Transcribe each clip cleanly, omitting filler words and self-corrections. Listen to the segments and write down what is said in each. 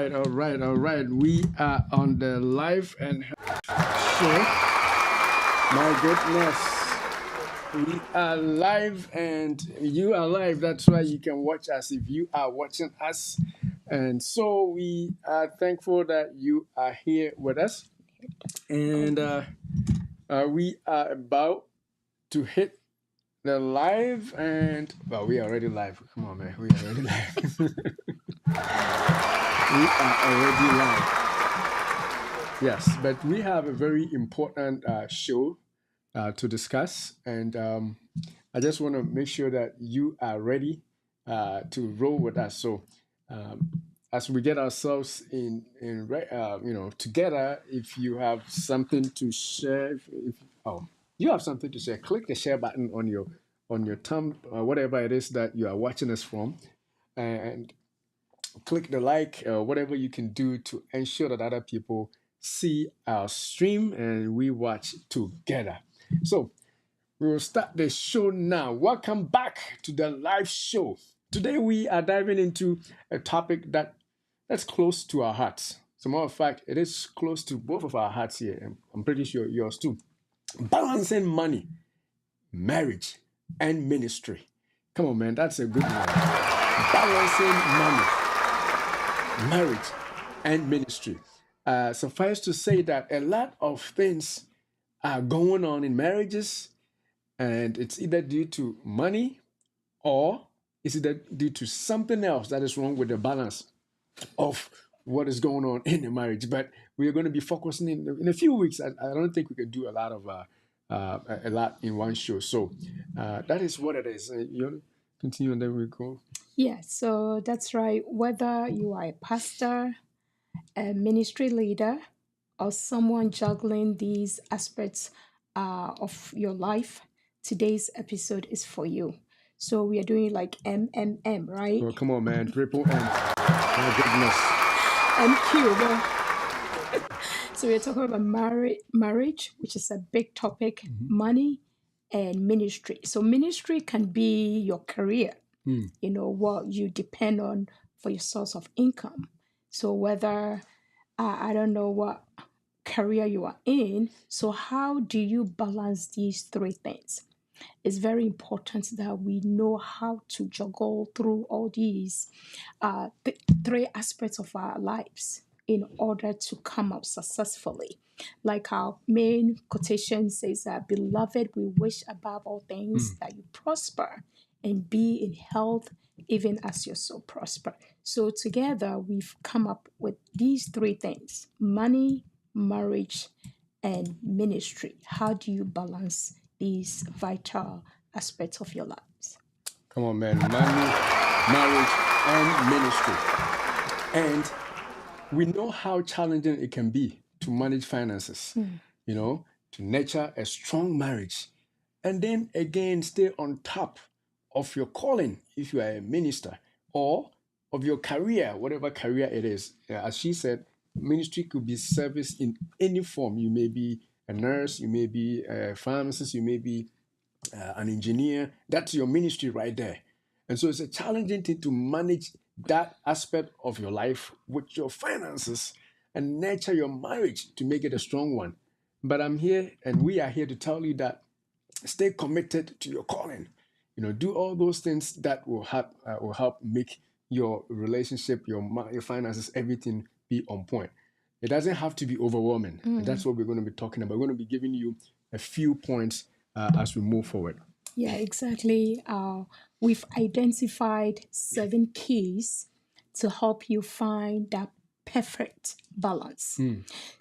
right. We are on the live and show. My goodness. We are live and you are live. That's why you can watch us if you are watching us. And so we are thankful that you are here with us. And we are about to hit the live and, well, we are already live. Come on, man. We are already live. We are already live. Yes, but we have a very important show to discuss, and I just want to make sure that you are ready to roll with us. So, as we get ourselves together, if you have something to share, you have something to share, click the share button on your thumb, whatever it is that you are watching us from, and click the like, whatever you can do to ensure that other people see our stream and we watch together. So we will start the show now. Welcome back to the live show. Today we are diving into a topic that's close to our hearts. As a matter of fact, it is close to both of our hearts here, and I'm pretty sure yours too. Balancing money, marriage, and ministry. Come on, man, that's a good one. Balancing money, marriage, and ministry. Suffice to say that a lot of things are going on in marriages, and it's either due to money or it's either due to something else that is wrong with the balance of what is going on in the marriage. But we are going to be focusing in a few weeks. I don't think we can do a lot in one show. So that is what it is. You want to continue and then we go? Yeah, so that's right. Whether you are a pastor, a ministry leader, or someone juggling these aspects of your life, today's episode is for you. So we are doing like MMM, right? Oh, come on, man. Triple M. My goodness. MQ. So we're talking about marriage, which is a big topic, money, and ministry. So ministry can be your career, what you depend on for your source of income. So whether, I don't know what career you are in, so how do you balance these three things? It's very important that we know how to juggle through all these three aspects of our lives in order to come out successfully. Like our main quotation says, beloved, we wish above all things that you prosper and be in health, even as your soul prosper. So together we've come up with these three things: money, marriage, and ministry. How do you balance these vital aspects of your lives? Come on, man. Money, marriage, and ministry. And we know how challenging it can be to manage finances, to nurture a strong marriage, and then again stay on top of your calling if you are a minister, or of your career, whatever career it is. As she said, ministry could be service in any form. You may be a nurse, you may be a pharmacist, you may be an engineer. That's your ministry right there. And so it's a challenging thing to manage that aspect of your life with your finances and nurture your marriage to make it a strong one. But I'm here and we are here to tell you that stay committed to your calling. Do all those things that will help make your relationship, your finances, everything be on point. It doesn't have to be overwhelming. And that's what we're going to be talking about. We're going to be giving you a few points as we move forward. Yeah, exactly. We've identified 7 keys to help you find that perfect balance.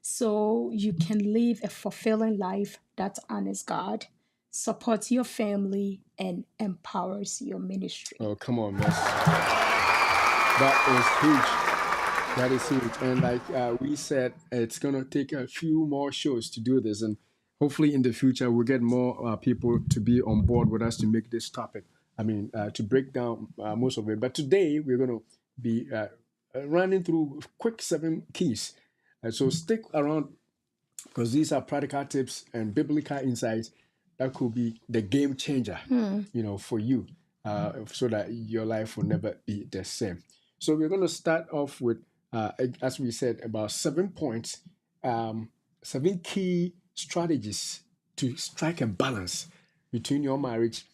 So you can live a fulfilling life that honors God, supports your family, and empowers your ministry. Oh, come on, miss. That is huge. And like we said, it's going to take a few more shows to do this. And hopefully in the future, we'll get more people to be on board with us to make this topic. To break down most of it. But today, we're going to be running through quick 7 keys. So stick around, because these are practical tips and biblical insights that could be the game changer, for you, so that your life will never be the same. So we're going to start off with as we said, about 7 points, 7 key strategies to strike a balance between your marriage,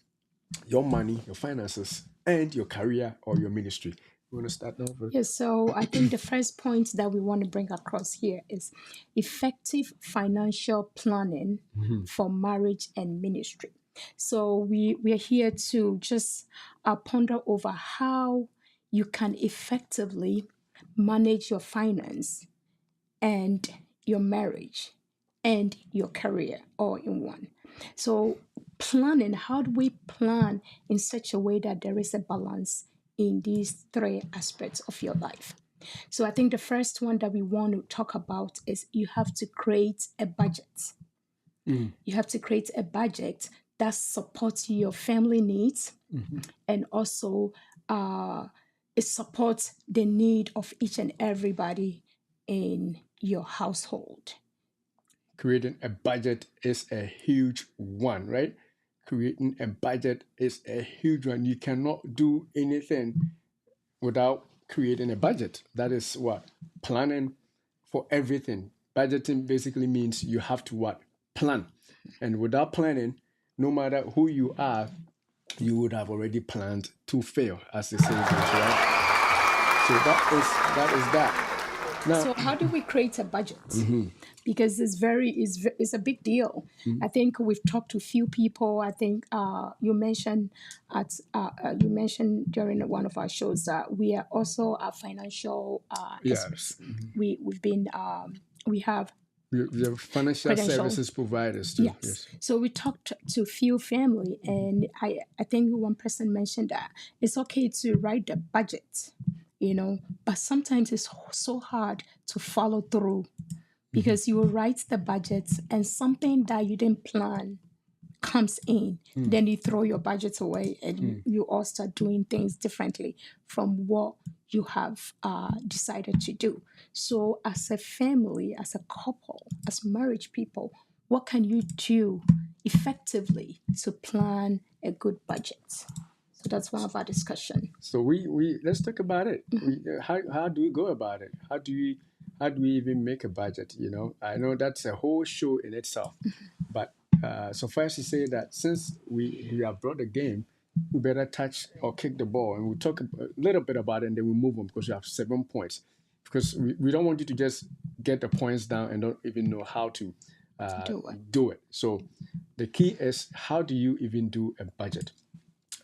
your money, your finances, and your career or your ministry. You want to start now? Yes, so I think the first point that we want to bring across here is effective financial planning for marriage and ministry. So we are here to just ponder over how you can effectively manage your finance and your marriage and your career all in one. So planning, how do we plan in such a way that there is a balance in these three aspects of your life? So I think the first one that we want to talk about is you have to create a budget. You have to create a budget that supports your family needs and also it supports the need of each and everybody in your household. Creating a budget is a huge one, right? Creating a budget is a huge one. You cannot do anything without creating a budget. That is what? Planning for everything. Budgeting basically means you have to what? Plan. And without planning, no matter who you are, you would have already planned to fail, as the saying goes, right? So that is that. Now, So how do we create a budget? Because it's a big deal. I think we've talked to few people. I think you mentioned during one of our shows that we are also a financial experts. We've been we have the financial credential. services providers too. Yes. So we talked to few family, and I think one person mentioned that it's okay to write the budget, but sometimes it's so hard to follow through because you will write the budget and something that you didn't plan comes in, then you throw your budget away and you all start doing things differently from what you have decided to do. So as a family, as a couple, as marriage people, what can you do effectively to plan a good budget? So that's one of our discussion. So we let's talk about it. How do we go about it? How do we even make a budget? I know that's a whole show in itself, but suffice to say that since we have brought the game, we better touch or kick the ball, and we'll talk a little bit about it, and then we move on because we have 7 points. Because we don't want you to just get the points down and don't even know how to do it. So the key is, how do you even do a budget?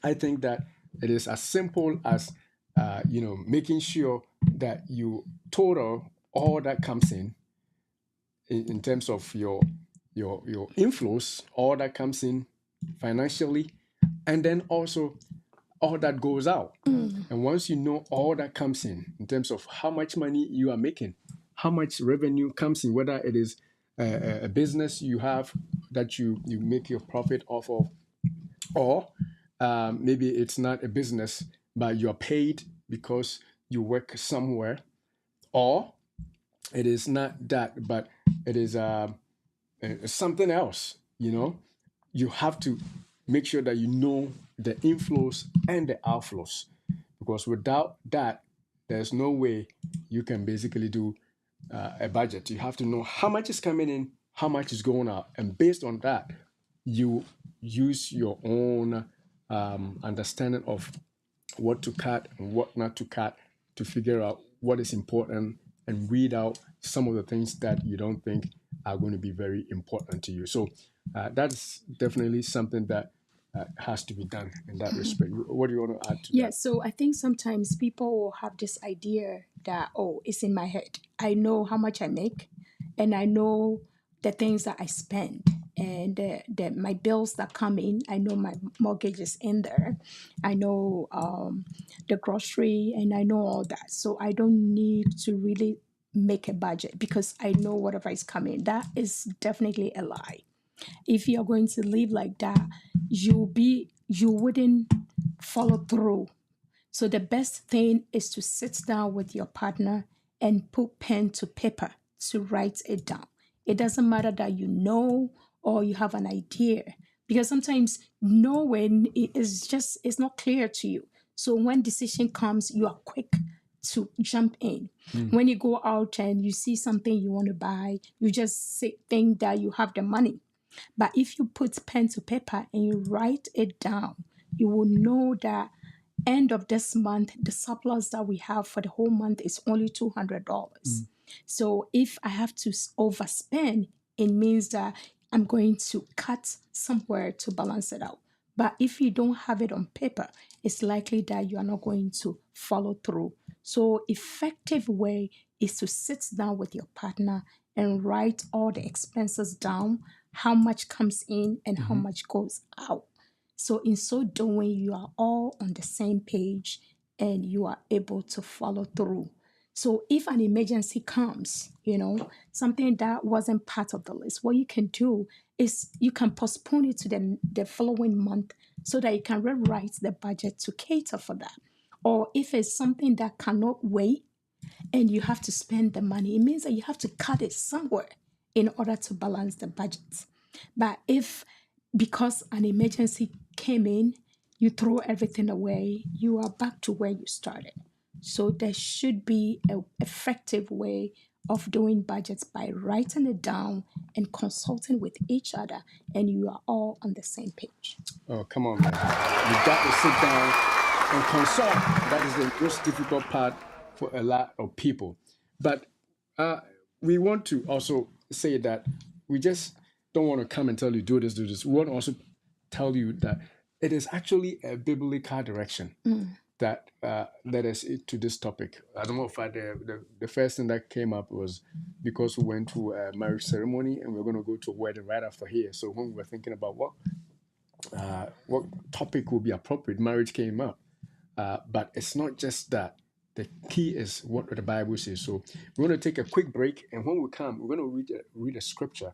I think that it is as simple as making sure that you total all that comes in terms of your inflows, all that comes in financially, and then also all that goes out. And once you know all that comes in terms of how much money you are making, how much revenue comes in, whether it is a business you have that you make your profit off of, or maybe it's not a business, but you're paid because you work somewhere, or it is not that, but it is something else. You have to make sure that you know the inflows and the outflows, because without that, there's no way you can basically do a budget. You have to know how much is coming in, how much is going out, and based on that, you use your own understanding of what to cut and what not to cut to figure out what is important and weed out some of the things that you don't think are going to be very important to you. So that's definitely something that has to be done in that respect. What do you want to add to that? So I think sometimes people will have this idea that, it's in my head. I know how much I make, and I know the things that I spend, and my bills that come in. I know my mortgage is in there. I know the grocery, and I know all that. So I don't need to really make a budget because I know whatever is coming. That is definitely a lie. If you're going to live like that, you wouldn't follow through. So the best thing is to sit down with your partner and put pen to paper to write it down. It doesn't matter that you know or you have an idea, because sometimes knowing it's not clear to you. So when decision comes, you are quick to jump in. When you go out and you see something you want to buy, you just think that you have the money. But if you put pen to paper and you write it down, you will know that end of this month, the surplus that we have for the whole month is only $200. So if I have to overspend, it means that I'm going to cut somewhere to balance it out. But if you don't have it on paper, it's likely that you are not going to follow through. So effective way is to sit down with your partner and write all the expenses down, how much comes in and how much goes out. So in so doing, you are all on the same page and you are able to follow through. So if an emergency comes, something that wasn't part of the list, what you can do is you can postpone it to the following month so that you can rewrite the budget to cater for that. Or if it's something that cannot wait and you have to spend the money, it means that you have to cut it somewhere in order to balance the budget. But if because an emergency came in, you throw everything away, you are back to where you started. So there should be an effective way of doing budgets by writing it down and consulting with each other, and you are all on the same page. Oh, come on, man. You got to sit down and consult. That is the most difficult part for a lot of people. But we want to also say that we just don't want to come and tell you do this. We want to also tell you that it is actually a biblical direction that led us to this topic. I don't know if the first thing that came up was because we went to a marriage ceremony and we're going to go to a wedding right after here. So when we were thinking about what topic would be appropriate, marriage came up. But it's not just that. The key is what the Bible says. So we're going to take a quick break, and when we come, we're going to read a scripture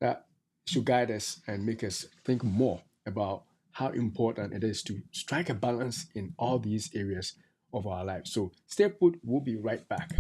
that should guide us and make us think more about how important it is to strike a balance in all these areas of our lives. So stay put, we'll be right back.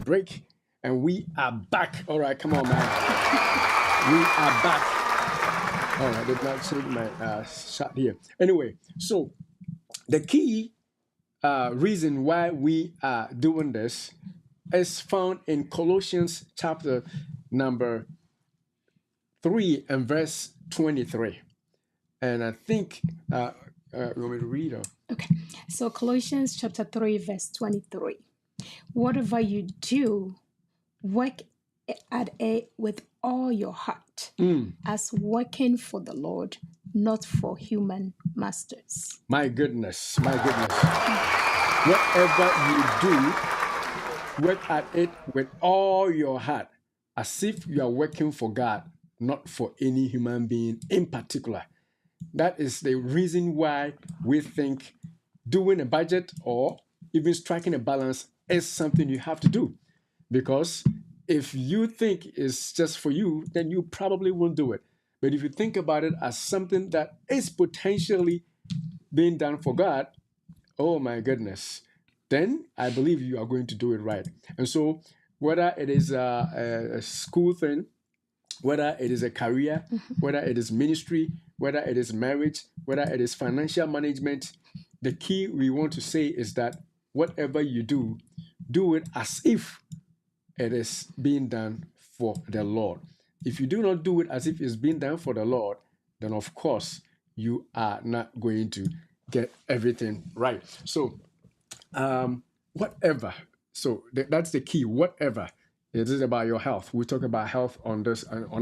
Break, and we are back. All right, come on, man. We are back. All right, I did not take my shot here. Anyway, so the key reason why we are doing this is found in Colossians chapter number 3 and verse 23. And I think you want me to read it? Okay, so Colossians chapter 3 verse 23. Whatever you do, work at it with all your heart, as working for the Lord, not for human masters. My goodness. Whatever you do, work at it with all your heart, as if you are working for God, not for any human being in particular. That is the reason why we think doing a budget or even striking a balance is something you have to do. Because if you think it's just for you, then you probably won't do it. But if you think about it as something that is potentially being done for God, oh my goodness, then I believe you are going to do it right. And so whether it is a school thing, whether it is a career, whether it is ministry, whether it is marriage, whether it is financial management, the key we want to say is that whatever you do, do it as if it is being done for the Lord. If you do not do it as if it's being done for the Lord, then of course you are not going to get everything right. So, whatever. So that's the key. Whatever. Is it about your health? We talk about health on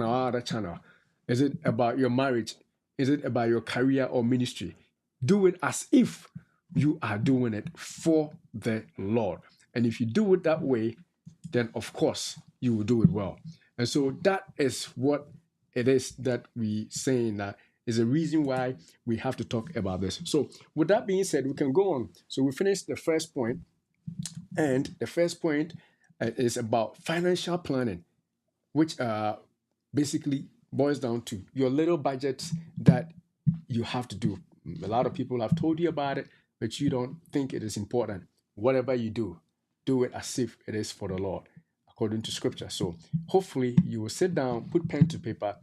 our other channel. Is it about your marriage? Is it about your career or ministry? Do it as if you are doing it for the Lord. And if you do it that way, then of course you will do it well. And so that is what it is that we saying that Is a reason why we have to talk about this. So with that being said, we can go on. So we finished the first point, and the first point is about financial planning, which basically boils down to your little budgets that you have to do. A lot of people have told you about it, but you don't think it is important. Whatever you do it as if it is for the Lord, according to scripture. So hopefully you will sit down, put pen to paper,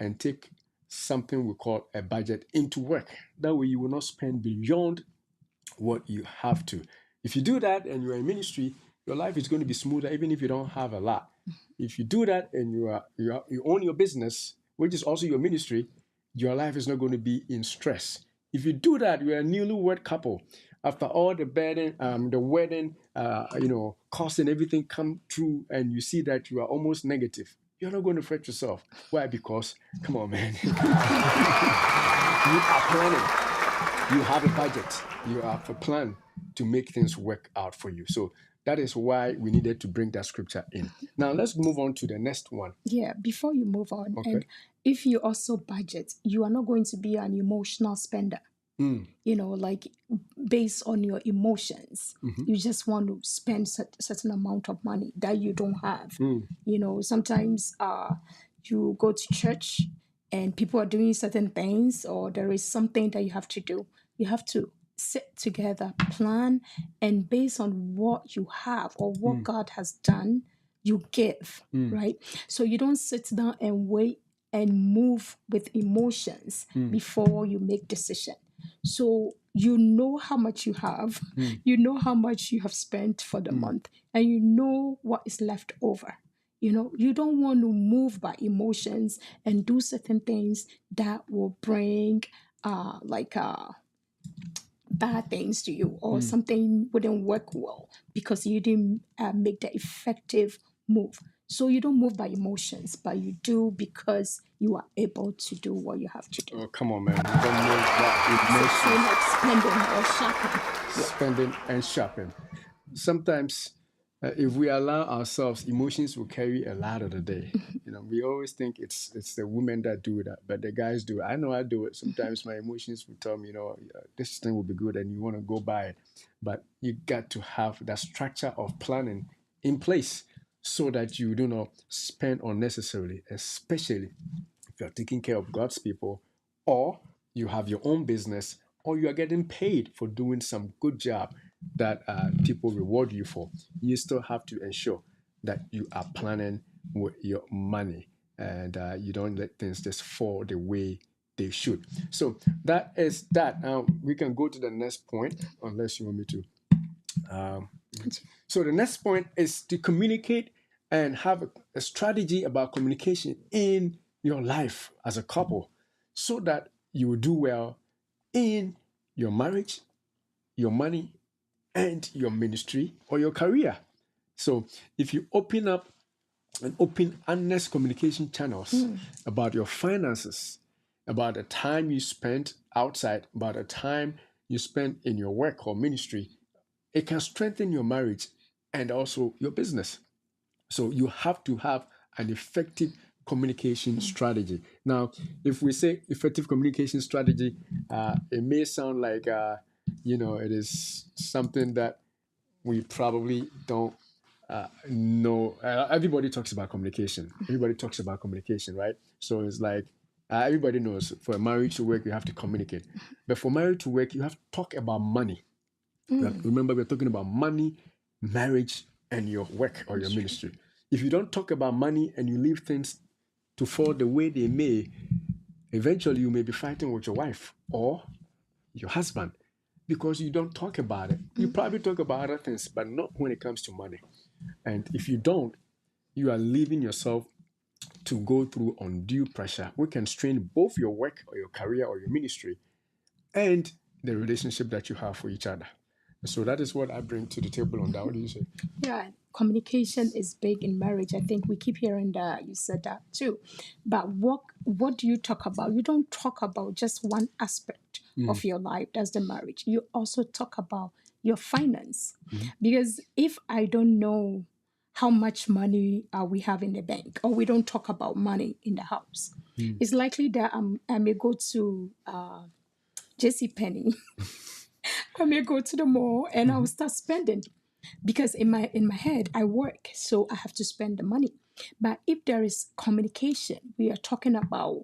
and take something we call a budget into work. That way you will not spend beyond what you have to. If you do that and you're in ministry, your life is going to be smoother, even if you don't have a lot. If you do that and you own your business, which is also your ministry, your life is not going to be in stress. If you do that, you're a newlywed couple. After all the burden, the wedding, cost and everything come through, and you see that you are almost negative, you're not going to fret yourself. Why? Because, come on, man, you are planning. You have a budget. You have a plan to make things work out for you. So that is why we needed to bring that scripture in. Now let's move on to the next one. Yeah, before you move on, Okay. and if you also budget, you are not going to be an emotional spender. Like based on your emotions, you just want to spend certain amount of money that you don't have. Sometimes you go to church and people are doing certain things, or there is something that you have to do. You have to sit together, plan, and based on what you have or what God has done, you give, right? So you don't sit down and wait and move with emotions before you make decision. So you know how much you have, you know how much you have spent for the month, and you know what is left over. You don't want to move by emotions and do certain things that will bring bad things to you, or something wouldn't work well because you didn't make the effective move. So you don't move by emotions, but you do because you are able to do what you have to do. Oh, come on, man. You don't move by emotions. So like spending or shopping. Spending and shopping. Sometimes, if we allow ourselves, emotions will carry a lot of the day. We always think it's the women that do that, but the guys do it. I know I do it. Sometimes my emotions will tell me, this thing will be good, and you want to go buy it. But you got to have that structure of planning in place so that you do not spend unnecessarily, especially if you're taking care of God's people, or you have your own business, or you are getting paid for doing some good job that people reward you for. You still have to ensure that you are planning with your money, and you don't let things just fall the way they should. So that is that. We can go to the next point, unless you want me to. So the next point is to communicate and have a strategy about communication in your life as a couple, so that you will do well in your marriage, your money, and your ministry or your career. So if you open up and open honest communication channels about your finances, about the time you spent outside, about the time you spent in your work or ministry, it can strengthen your marriage and also your business. So you have to have an effective communication strategy. Now, if we say effective communication strategy, it may sound like it is something that we probably don't know. Everybody talks about communication. Everybody talks about communication, right? So it's like everybody knows for a marriage to work, you have to communicate. But for marriage to work, you have to talk about money. Remember, we're talking about money, marriage, and your work or your ministry. If you don't talk about money and you leave things to fall the way they may, eventually you may be fighting with your wife or your husband because you don't talk about it. You probably talk about other things, but not when it comes to money. And if you don't, you are leaving yourself to go through undue pressure, which can strain both your work or your career or your ministry and the relationship that you have for each other. So that is what I bring to the table on that. What do you say? Yeah, communication is big in marriage. I think we keep hearing that. You said that too. But what do you talk about? You don't talk about just one aspect of your life. That's the marriage. You also talk about your finance. Because if I don't know how much money we have in the bank, or we don't talk about money in the house. It's likely that I may go to JC Penney. I may go to the mall and I will start spending, because in my head I work, so I have to spend the money. But if there is communication, we are talking about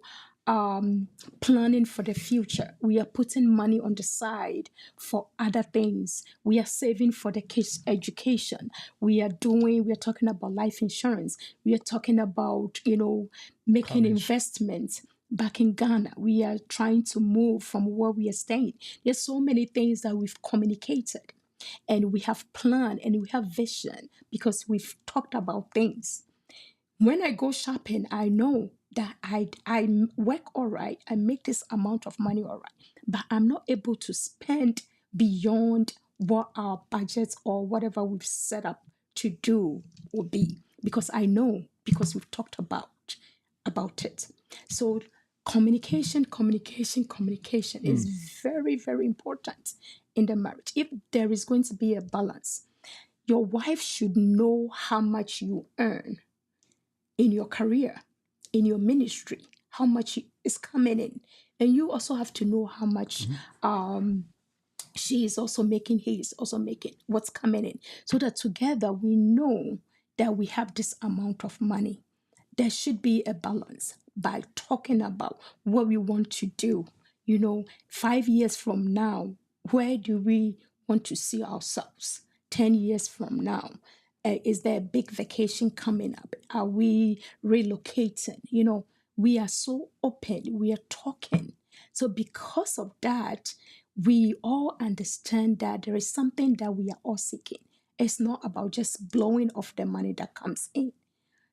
planning for the future. We are putting money on the side for other things. We are saving for the kids' education. We are talking about life insurance. We are talking about, making College. investments. Back in Ghana, we are trying to move from where we are staying. There's so many things that we've communicated, and we have planned, and we have vision, because we've talked about things. When I go shopping, I know that I work all right, I make this amount of money all right, but I'm not able to spend beyond what our budgets or whatever we've set up to do will be, because I know, because we've talked about it. So communication is very, very important in the marriage. If there is going to be a balance, your wife should know how much you earn in your career, in your ministry, how much is coming in. And you also have to know how much she is also making, he is also making, what's coming in, so that together we know that we have this amount of money. There should be a balance by talking about what we want to do. 5 years from now, where do we want to see ourselves? 10 years from now, is there a big vacation coming up? Are we relocating? We are so open, we are talking. So because of that, we all understand that there is something that we are all seeking. It's not about just blowing off the money that comes in.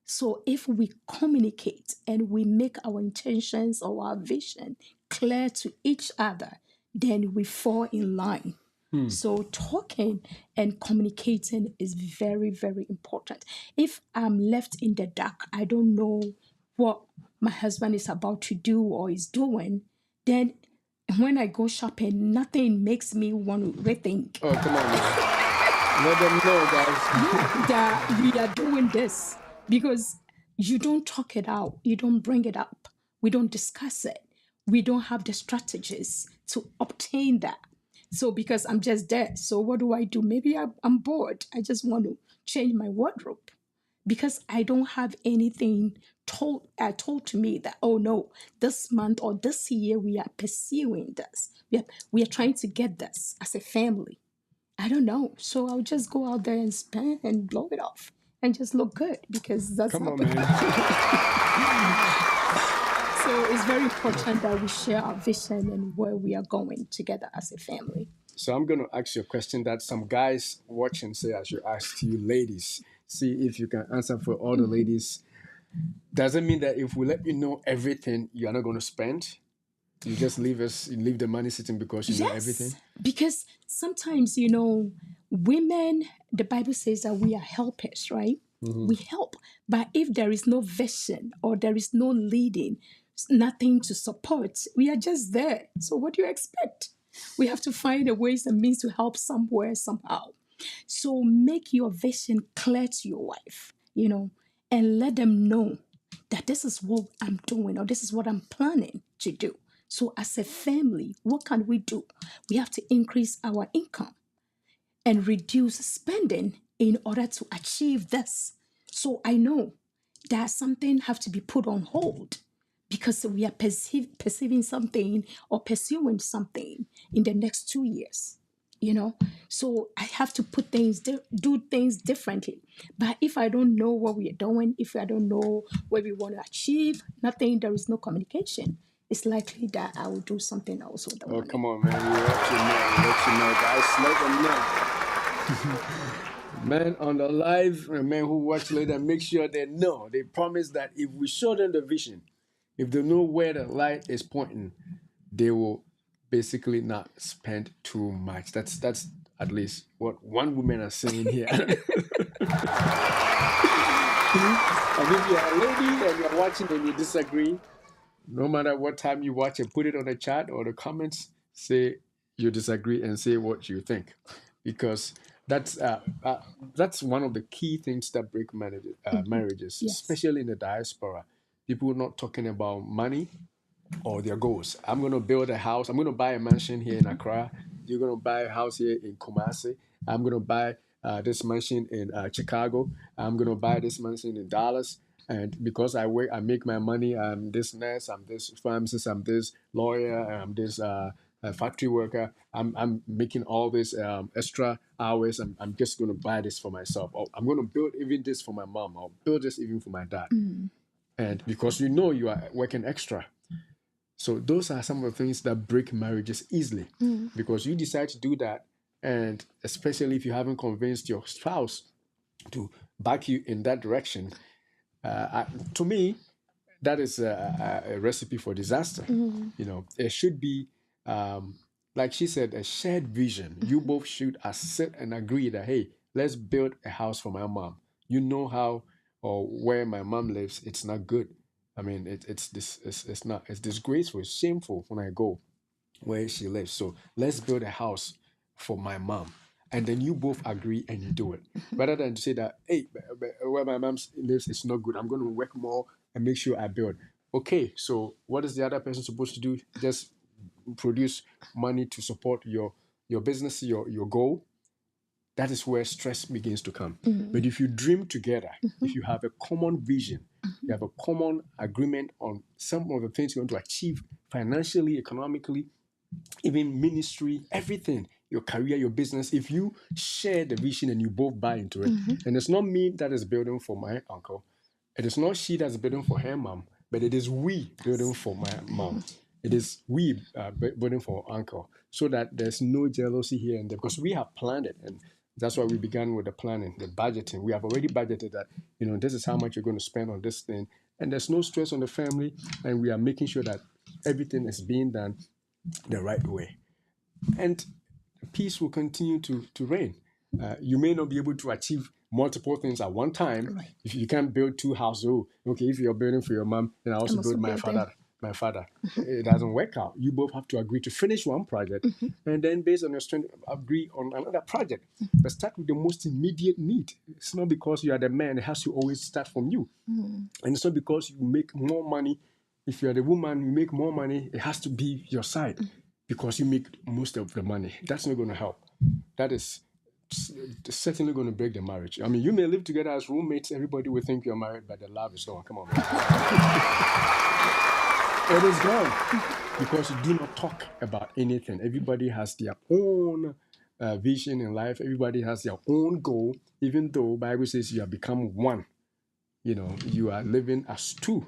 So if we communicate and we make our intentions or our vision clear to each other, then we fall in line. So talking and communicating is very, very important. If I'm left in the dark, I don't know what my husband is about to do or is doing, then when I go shopping, nothing makes me want to rethink. Oh, come on, man. Let them know, guys. That we are doing this, because you don't talk it out, you don't bring it up, we don't discuss it, we don't have the strategies to obtain that. So because I'm just there, so what do? Maybe I'm bored, I just want to change my wardrobe, because I don't have anything told to me that, oh no, this month or this year we are pursuing this, we are trying to get this as a family. I don't know. So I'll just go out there and spend and blow it off and just look good, because that's Come not on, the- man. So it's very important that we share our vision and where we are going together as a family. So I'm going to ask you a question that some guys watching say I should ask to you ladies. See if you can answer for all the ladies. Does it mean that if we let you know everything, you are not going to spend? You just leave the money sitting because you know everything? Because sometimes, women, the Bible says that we are helpers, right? We help. But if there is no vision or there is no leading, nothing to support, we are just there. So what do you expect? We have to find a ways and means to help somewhere, somehow. So make your vision clear to your wife, and let them know that this is what I'm doing or this is what I'm planning to do. So as a family, what can we do? We have to increase our income and reduce spending in order to achieve this. So I know that something have to be put on hold, because we are perceiving something or pursuing something in the next 2 years. So I have to do things differently. But if I don't know what we are doing, if I don't know what we want to achieve, there is no communication, it's likely that I will do something else with the money. Come on, man. We let you know, guys. Let them know. Man, on the live, men who watch later, make sure they know. They promise that if we show them the vision, if they know where the light is pointing, they will basically not spend too much. That's at least what one woman is saying here. And if you're a lady and you're watching and you disagree, no matter what time you watch it, put it on the chat or the comments, say you disagree and say what you think. Because that's one of the key things that break marriages, Yes. especially in the diaspora. People not talking about money or their goals. I'm going to build a house. I'm going to buy a mansion here in Accra. You're going to buy a house here in Kumasi. I'm going to buy this mansion in Chicago. I'm going to buy this mansion in Dallas. And because I work, I make my money. I'm this nurse. I'm this pharmacist. I'm this lawyer. I'm this factory worker. I'm making all this extra hours. I'm just going to buy this for myself. Or I'm going to build even this for my mom. Or build this even for my dad. And because you know you are working extra, so those are some of the things that break marriages easily because you decide to do that. And especially if you haven't convinced your spouse to back you in that direction, to me, that is a recipe for disaster. It should be, like she said, a shared vision. You both should accept and agree that, hey, let's build a house for my mom. You know how or where my mom lives, it's not good. I mean, it's disgraceful, it's shameful when I go where she lives. So let's build a house for my mom. And then you both agree and you do it. Rather than to say that, hey, where my mom lives is not good. I'm going to work more and make sure I build. Okay, so what is the other person supposed to do? Just produce money to support your business, your goal. That is where stress begins to come. But if you dream together, if you have a common vision, you have a common agreement on some of the things you want to achieve financially, economically, even ministry, everything, your career, your business, if you share the vision and you both buy into it, and it's not me that is building for my uncle, it is not she that's building for her mom, but it is we building for my mom. It is we building for uncle, so that there's no jealousy here and there because we have planned it, and that's why we began with the planning, the budgeting. We have already budgeted that, this is how much you're going to spend on this thing, and there's no stress on the family, and we are making sure that everything is being done the right way. And peace will continue to reign. You may not be able to achieve multiple things at one time. Right. If you can't build two houses, okay, if you're building for your mom, then I also build my father. It doesn't work out. You both have to agree to finish one project and then based on your strength, agree on another project. But start with the most immediate need. It's not because you are the man, it has to always start from you. And it's not because you make more money. If you're the woman, you make more money, it has to be your side because you make most of the money. That's not going to help. That is certainly going to break the marriage. I mean, you may live together as roommates, everybody will think you're married, but the love is gone. Come on, man. It is gone because you do not talk about anything. Everybody has their own vision in life. Everybody has their own goal, even though Bible says you have become one. You are living as two.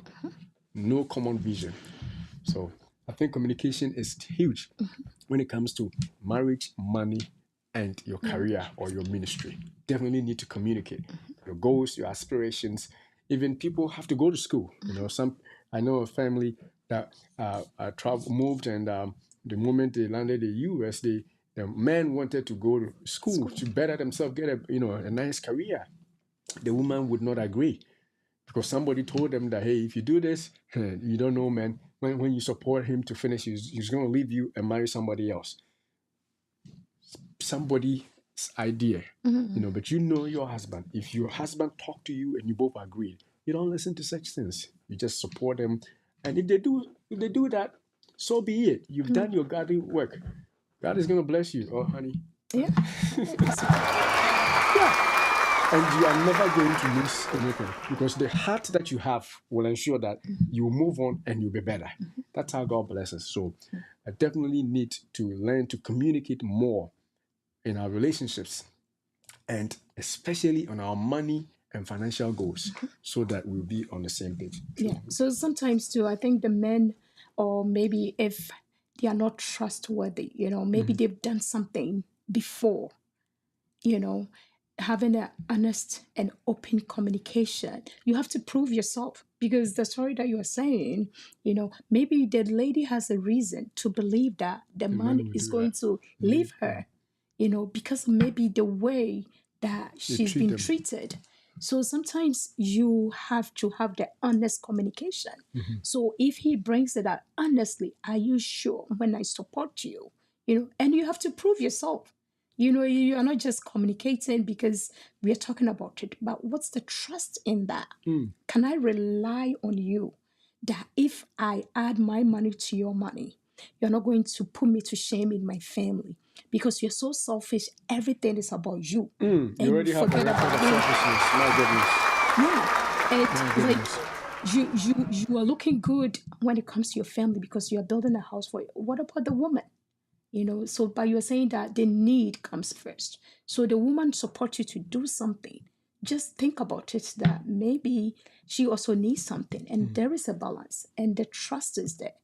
No common vision. So I think communication is huge when it comes to marriage, money, and your career or your ministry. Definitely need to communicate your goals, your aspirations. Even people have to go to school. I know a family that moved, and the moment they landed in the U.S., the man wanted to go to school to better themselves, get a nice career. The woman would not agree. Because somebody told them that, hey, if you do this, you don't know, man, when you support him to finish, he's going to leave you and marry somebody else. Somebody's idea, but your husband. If your husband talk to you and you both agree, you don't listen to such things. You just support them. And if they do that, so be it. You've done your godly work. God is going to bless you. Oh, honey. Yeah. Yeah. And you are never going to lose anything because the heart that you have will ensure that you move on and you'll be better. That's how God blesses. So I definitely need to learn to communicate more in our relationships and especially on our money and financial goals so that we'll be on the same page. Yeah. So sometimes too, I think the men, or maybe if they are not trustworthy, maybe they've done something before, having an honest and open communication. You have to prove yourself because the story that you are saying, maybe the lady has a reason to believe that the man is going to leave her, because maybe the way that she's been treated. So sometimes you have to have the honest communication. So if he brings it out honestly, are you sure when I support you? And you have to prove yourself. You are not just communicating because we are talking about it, but what's the trust in that? Can I rely on you that if I add my money to your money, you're not going to put me to shame in my family because you're so selfish? Everything is about you. You And already you have a forget record about of me. selfishness. My goodness. Yeah. My And like goodness. you are looking good when it comes to your family because you are building a house for you. What about the woman? So but you're saying that the need comes first. So the woman supports you to do something. Just think about it that maybe she also needs something, and there is a balance, and the trust is there.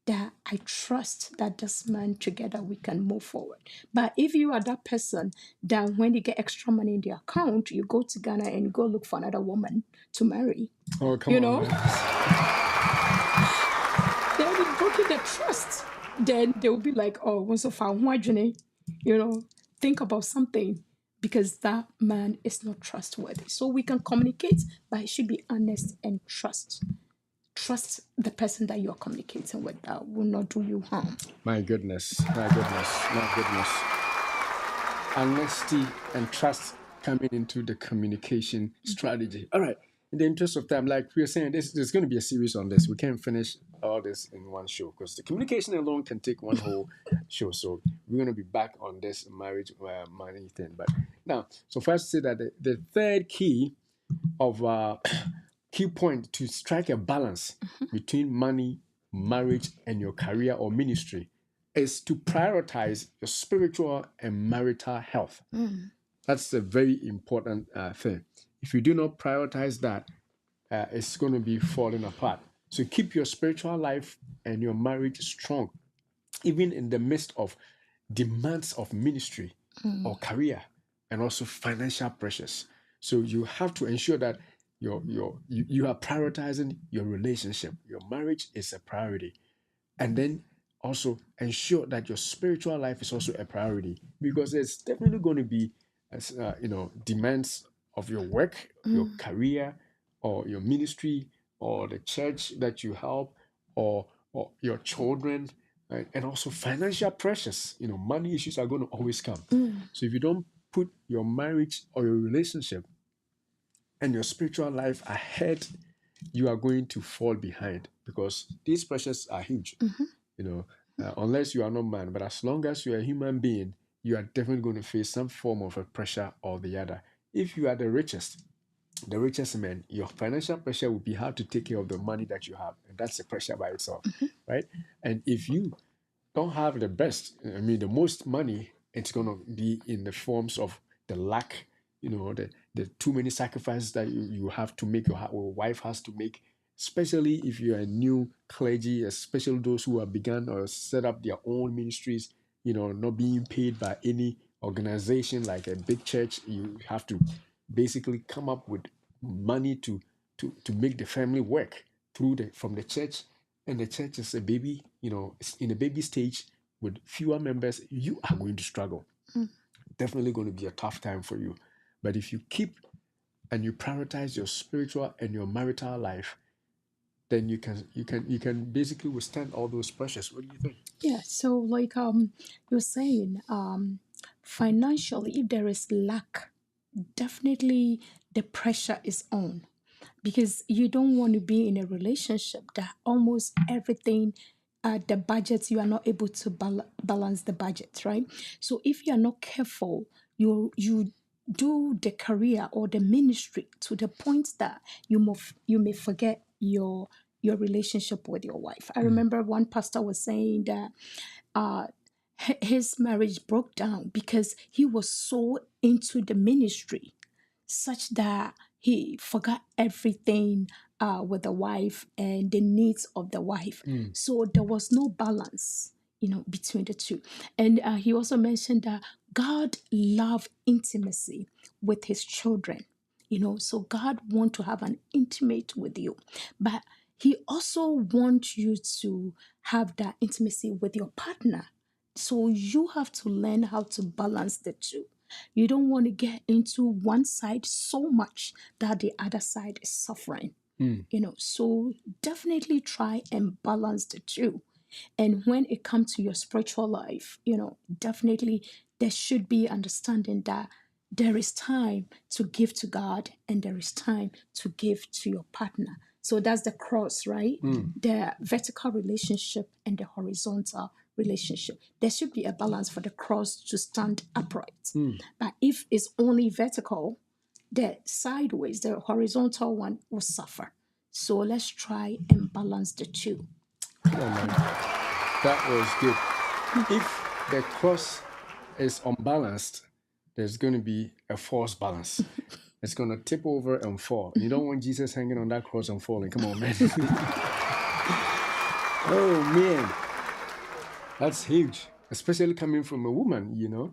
That I trust that this man together we can move forward. But if you are that person that when you get extra money in the account, you go to Ghana and you go look for another woman to marry, Oh, come you on, know, man. then it's broken the trust. Then they will be like, oh, once so far, think about something because that man is not trustworthy. So we can communicate, but it should be honest and trust. Trust the person that you are communicating with that will not do you harm. My goodness. My goodness. My goodness. Honesty and trust coming into the communication strategy. All right. In the interest of time, like we were saying, there's going to be a series on this. We can't finish all this in one show because the communication alone can take one whole show. So we're going to be back on this marriage money thing. But now, so first say that the third key of key point to strike a balance between money, marriage, and your career or ministry is to prioritize your spiritual and marital health. That's a very important thing. If you do not prioritize that, it's going to be falling apart. So keep your spiritual life and your marriage strong, even in the midst of demands of ministry or career and also financial pressures. So you have to ensure that you are prioritizing your relationship. Your marriage is a priority. And then also ensure that your spiritual life is also a priority because there's definitely going to be demands of your work, your career, or your ministry, or the church that you help, or your children, right? And also financial pressures. Money issues are going to always come. So if you don't put your marriage or your relationship and your spiritual life ahead, you are going to fall behind because these pressures are huge. Unless you are not man, but as long as you are a human being, you are definitely going to face some form of a pressure or the other. If you are the richest man, your financial pressure will be how to take care of the money that you have, and that's a pressure by itself, right? And if you don't have the best, the most money, it's going to be in the forms of the lack, the too many sacrifices that you have to make, your wife has to make, especially if you're a new clergy, especially those who have begun or set up their own ministries, not being paid by any organization like a big church. You have to basically come up with money to make the family work from the church, and the church is a baby, it's in a baby stage with fewer members. You are going to struggle. Definitely going to be a tough time for you. But if you keep and you prioritize your spiritual and your marital life, then you can basically withstand all those pressures. What do you think? Yeah, so like you're saying, financially, if there is lack, definitely the pressure is on because you don't want to be in a relationship that almost everything, the budget, you are not able to balance the budget, right? So if you are not careful, you do the career or the ministry to the point that you may forget your relationship with your wife. I remember one pastor was saying that uh, his marriage broke down because he was so into the ministry such that he forgot everything with the wife and the needs of the wife. So there was no balance, between the two. And he also mentioned that God loved intimacy with his children. So God want to have an intimate with you, but he also wants you to have that intimacy with your partner. So you have to learn how to balance the two. You don't want to get into one side so much that the other side is suffering. So definitely try and balance the two. And when it comes to your spiritual life, definitely there should be understanding that there is time to give to God and there is time to give to your partner. So that's the cross, right? The vertical relationship and the horizontal relationship. There should be a balance for the cross to stand upright. But if it's only vertical, the sideways, the horizontal one will suffer. So let's try and balance the two. Come on, man. That was good. If the cross is unbalanced, there's going to be a false balance. It's going to tip over and fall. You don't want Jesus hanging on that cross and falling. Come on, man. Oh, man. That's huge, especially coming from a woman, you know.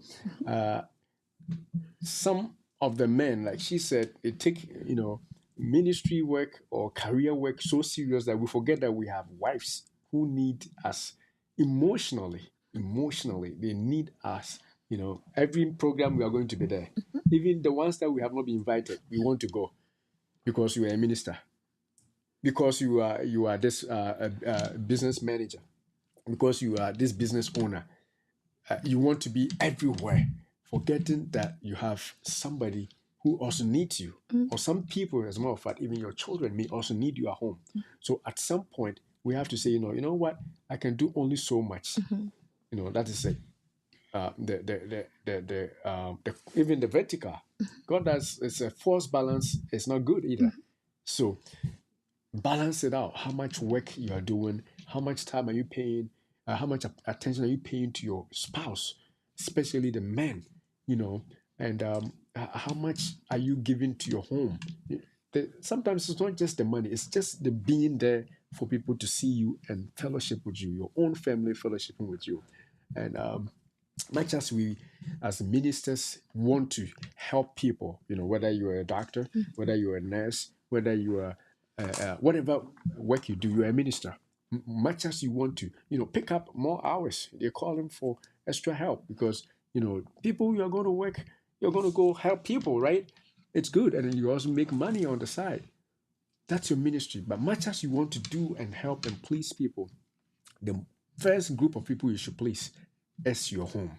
Some of the men, like she said, they take, you know, ministry work or career work so serious that we forget that we have wives who need us emotionally. They need us. You know, every program we are going to be there. Even the ones that we have not been invited, we want to go because you are a minister, because you are this business manager, because you are this business owner. You want to be everywhere, forgetting that you have somebody who also needs you, or some people, as a matter of fact, even your children may also need you at home. So at some point, we have to say, you know what, I can do only so much. You know, that is it. Even the vertical, God does, it's a forced balance. It's not good either. So balance it out. How much work you are doing? How much time are you paying? How much attention are you paying to your spouse, especially the men? You know, and how much are you giving to your home? Sometimes it's not just the money; it's just the being there for people to see you and fellowship with you, your own family fellowshipping with you, and much as we as ministers want to help people, you know, whether you're a doctor, whether you're a nurse, whether you are whatever work you do, you're a minister. Much as you want to, you know, pick up more hours, they're calling for extra help because, you know, people you're going to work, you're going to go help people, right? It's good. And then you also make money on the side. That's your ministry. But much as you want to do and help and please people, the first group of people you should please is your home.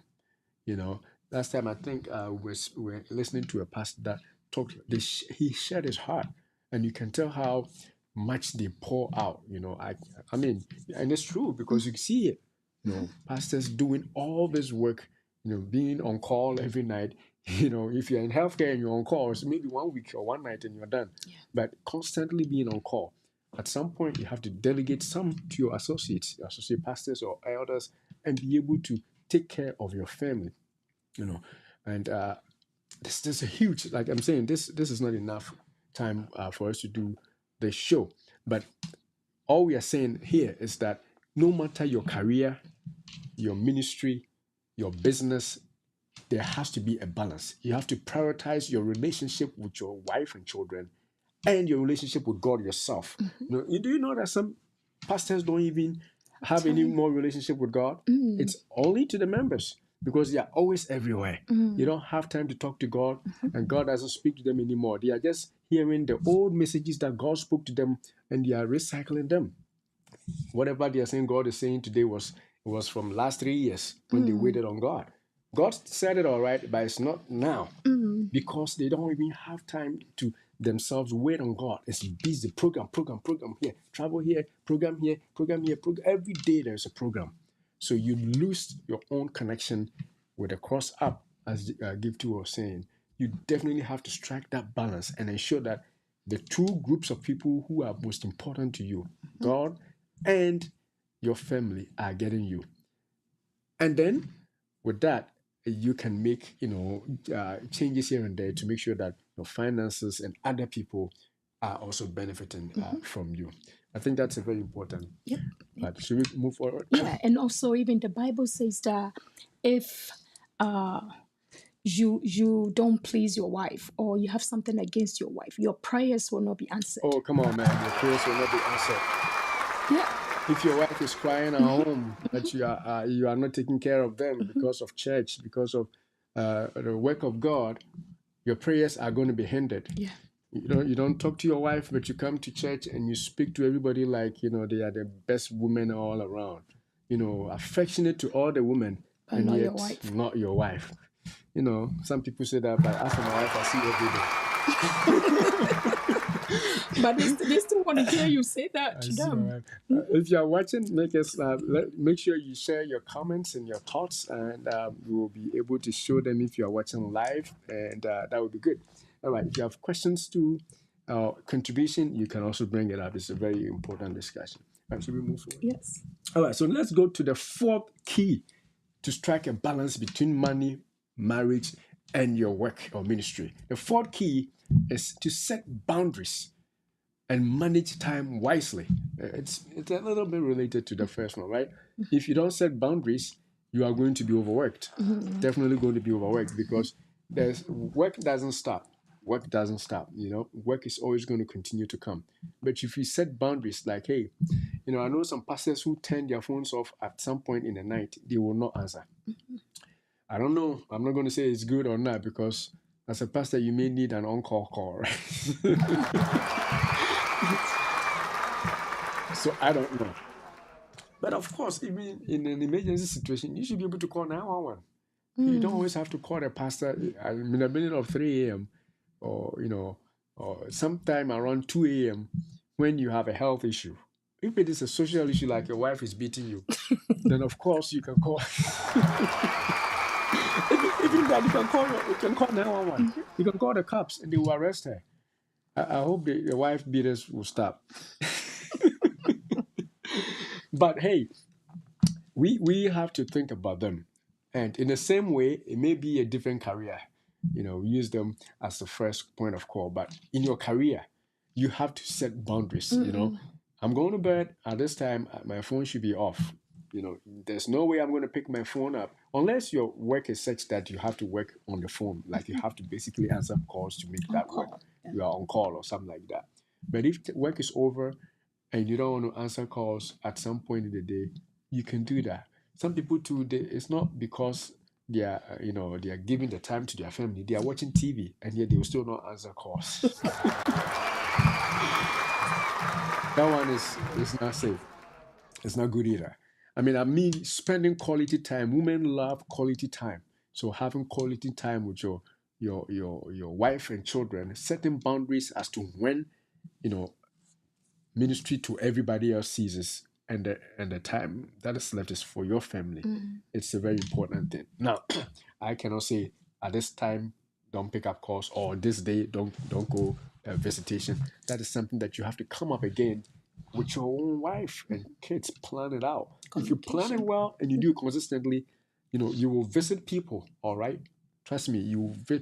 You know, last time I think we were listening to a pastor that talked. He shared his heart, and you can tell how much they pour out. You know, I mean, and it's true because you see it. You know, pastors doing all this work. You know, being on call every night. You know, if you're in healthcare and you're on call, it's maybe 1 week or one night and you're done. But constantly being on call. At some point, you have to delegate some to your associates, associate pastors or elders, and be able to take care of your family, you know. And this is a huge, like I'm saying, this is not enough time for us to do the show. But all we are saying here is that no matter your career, your ministry, your business, there has to be a balance. You have to prioritize your relationship with your wife and children and your relationship with God yourself. You know, do you know that some pastors don't even have any more relationship with God? It's only to the members because they are always everywhere. You don't have time to talk to God, and God doesn't speak to them anymore. They are just hearing the old messages that God spoke to them, and they are recycling them. Whatever they are saying God is saying today was from last 3 years when they waited on God. God said it all right, but it's not now because they don't even have time to themselves wait on God. It's busy. Program here, travel here, program here, program here. Every day there's a program. So you lose your own connection with the cross up, as Gifty was saying. You definitely have to strike that balance and ensure that the two groups of people who are most important to you, God and your family, are getting you. And then with that, you can make, you know, changes here and there to make sure that your finances and other people are also benefiting from you. I think that's a very important. Yep. But should we move forward? Yeah, and also even the Bible says that if you don't please your wife or you have something against your wife, your prayers will not be answered. Oh, come on, man. Your prayers will not be answered. Yeah. If your wife is crying at home that you are not taking care of them because of church, because of the work of God, your prayers are going to be hindered. Yeah. You don't talk to your wife, but you come to church and you speak to everybody like, you know, they are the best women all around. You know, affectionate to all the women, But and not your yet wife. not your wife. You know, some people say that, but as for my wife, I see every day. But they still want to hear you say that to them. If you are watching, make sure you share your comments and your thoughts, and we will be able to show them if you are watching live, and that would be good. All right, if you have questions to contribution, you can also bring it up. It's a very important discussion. All right, should we move forward? Yes. All right, so let's go to the fourth key to strike a balance between money, marriage, and your work or ministry. The fourth key is to set boundaries and manage time wisely. It's a little bit related to the first one, right? If you don't set boundaries, you are going to be overworked. Definitely going to be overworked, because work doesn't stop. Work doesn't stop. You know, work is always going to continue to come. But if you set boundaries, like, hey, you know, I know some pastors who turn their phones off at some point in the night, they will not answer. I don't know. I'm not going to say it's good or not, because as a pastor, you may need an on-call call, right? So I don't know. But of course, even in an emergency situation, you should be able to call 911. You don't always have to call the pastor in the middle of 3 a.m. or, you know, or sometime around 2 a.m. when you have a health issue. If it is a social issue, like your wife is beating you, then of course you can call. Even that, you can call 911. You can call the cops and they will arrest her. I hope the wife beaters will stop. But hey, we have to think about them. And in the same way, it may be a different career. You know, use them as the first point of call. But in your career, you have to set boundaries. You know, I'm going to bed at this time, my phone should be off. You know, there's no way I'm going to pick my phone up unless your work is such that you have to work on the phone. Like, you have to basically answer calls to make that work. Yeah. You are on call or something like that. But if the work is over and you don't want to answer calls at some point in the day, you can do that. Some people too, it's not because they are, they are giving the time to their family. They are watching TV, and yet they will still not answer calls. That one is not safe. It's not good either. I mean, spending quality time. Women love quality time. So having quality time with your wife and children, setting boundaries as to when, ministry to everybody else ceases, and the time that is left is for your family. It's a very important thing. Now, I cannot say at this time don't pick up calls, or this day don't go visitation. That is something that you have to come up again with your own wife and kids. Plan it out. If you plan it well and you do it consistently, you will visit people. All right, trust me,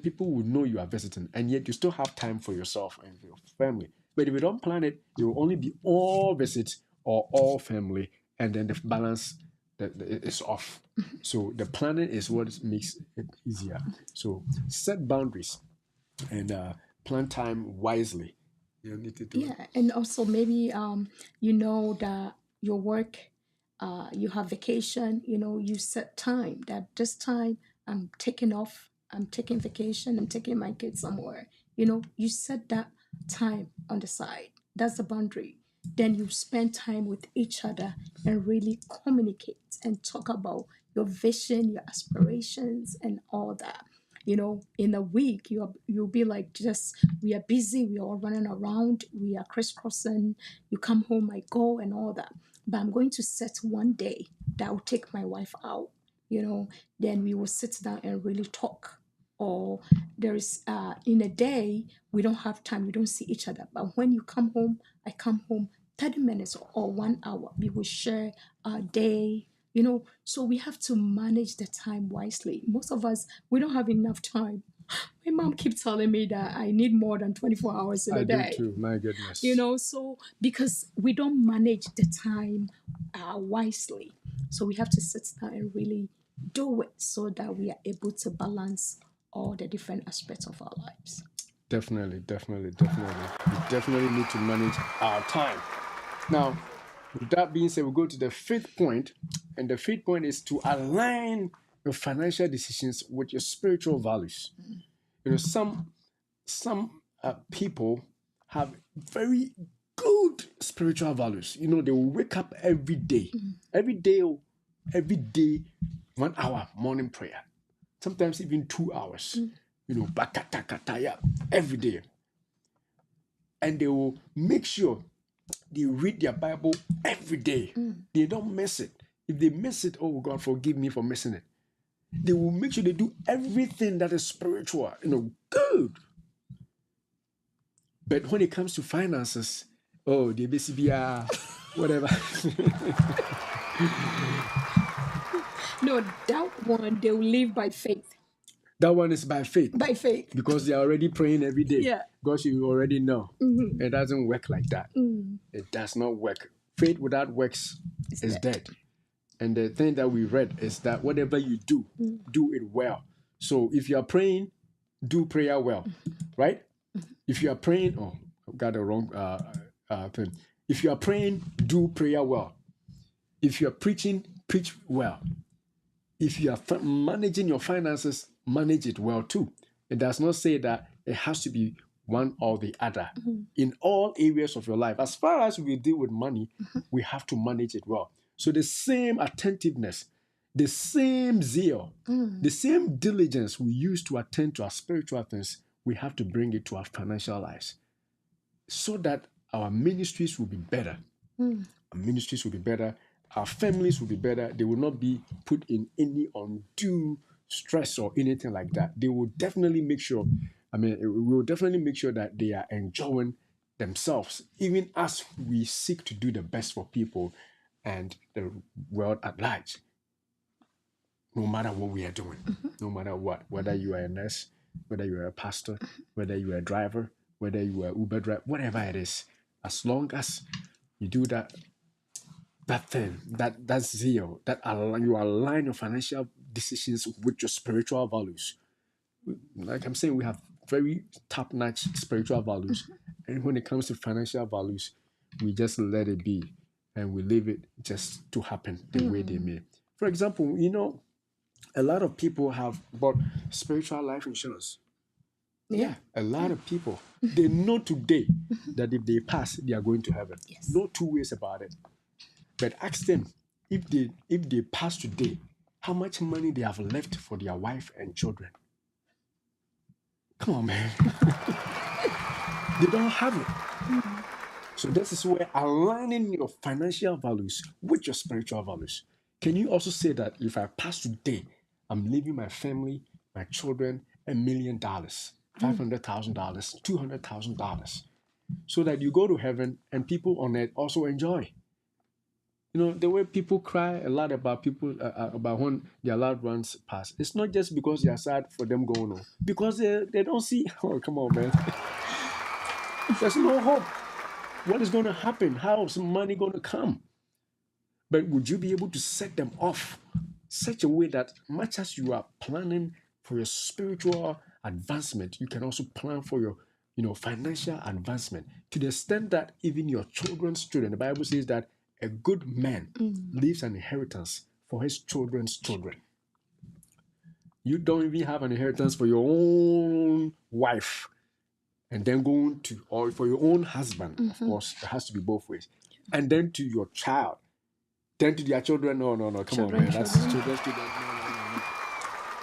people will know you are visiting, and yet you still have time for yourself and for your family. But if you don't plan it, it will only be all visits or all family, and then the balance is off. So the planning is what makes it easier. So set boundaries and plan time wisely. You need to do it. Yeah, and also maybe you know that your work, you have vacation. You set time that this time I'm taking off. I'm taking vacation. I'm taking my kids somewhere. You set that time on the side. That's the boundary. Then you spend time with each other and really communicate and talk about your vision, your aspirations, and all that. In a week, you'll be like, just we are busy, we are all running around, we are crisscrossing. You come home, I go, and all that. But I'm going to set one day that I'll take my wife out. Then we will sit down and really talk. Or there is in a day we don't have time, we don't see each other. But when you come home, I come home. 30 minutes or 1 hour, we will share our day. So we have to manage the time wisely. Most of us, we don't have enough time. My mom keeps telling me that I need more than 24 hours in a day. I do too, my goodness. So because we don't manage the time wisely. So we have to sit down and really do it so that we are able to balance all the different aspects of our lives. Definitely. We definitely need to manage our time. Now, with that being said, we'll go to the fifth point. And the fifth point is to align your financial decisions with your spiritual values. Some people have very good spiritual values. They will wake up every day. Every day, 1 hour morning prayer, sometimes even 2 hours, bakatakataya every day. And they will make sure they read their Bible every day. They don't miss it. If they miss it, oh God, forgive me for missing it. They will make sure they do everything that is spiritual, good. But when it comes to finances, oh, the BCBR, whatever. No, that one, they will live by faith. That one is by faith. By faith. Because they are already praying every day. Yeah. Because you already know. It doesn't work like that. It does not work. Faith without works is dead. And the thing that we read is that whatever you do, do it well. So if you are praying, do prayer well, right? If you are praying, oh, I've got the wrong thing. If you are praying, do prayer well. If you are preaching, preach well. If you are managing your finances, manage it well too. It does not say that it has to be one or the other. In all areas of your life, as far as we deal with money, we have to manage it well. So the same attentiveness, the same zeal, the same diligence we use to attend to our spiritual things, we have to bring it to our financial lives so that our ministries will be better. Our ministries will be better. Our families will be better. They will not be put in any undue stress or anything like that. They will definitely make sure, we will definitely make sure that they are enjoying themselves, even as we seek to do the best for people and the world at large. No matter what we are doing, no matter what, whether you are a nurse, whether you are a pastor, whether you are a driver, whether you are Uber driver, whatever it is, as long as you do that thing, that zeal, that you align your financial decisions with your spiritual values. Like I'm saying, we have very top-notch spiritual values. And when it comes to financial values, we just let it be and we leave it just to happen the way they may. For example, a lot of people have bought spiritual life insurance. Yeah, a lot of people. They know today that if they pass, they are going to heaven. Yes. No two ways about it. But ask them, if they pass today, how much money they have left for their wife and children. Come on, man. They don't have it. So this is where aligning your financial values with your spiritual values. Can you also say that if I pass today, I'm leaving my family, my children, $1 million, $500,000, $200,000, so that you go to heaven and people on earth also enjoy. The way people cry a lot about people, about when their loved ones pass, it's not just because they are sad for them going on, because they don't see, oh, come on, man. There's no hope. What is going to happen? How is money going to come? But would you be able to set them off such a way that much as you are planning for your spiritual advancement, you can also plan for your financial advancement, to the extent that even your children's children, the Bible says that a good man leaves an inheritance for his children's children. You don't even have an inheritance for your own wife and then going to, or for your own husband. Of course, it has to be both ways. And then to your child, then to their children. No, come on, man. That's children's children. No.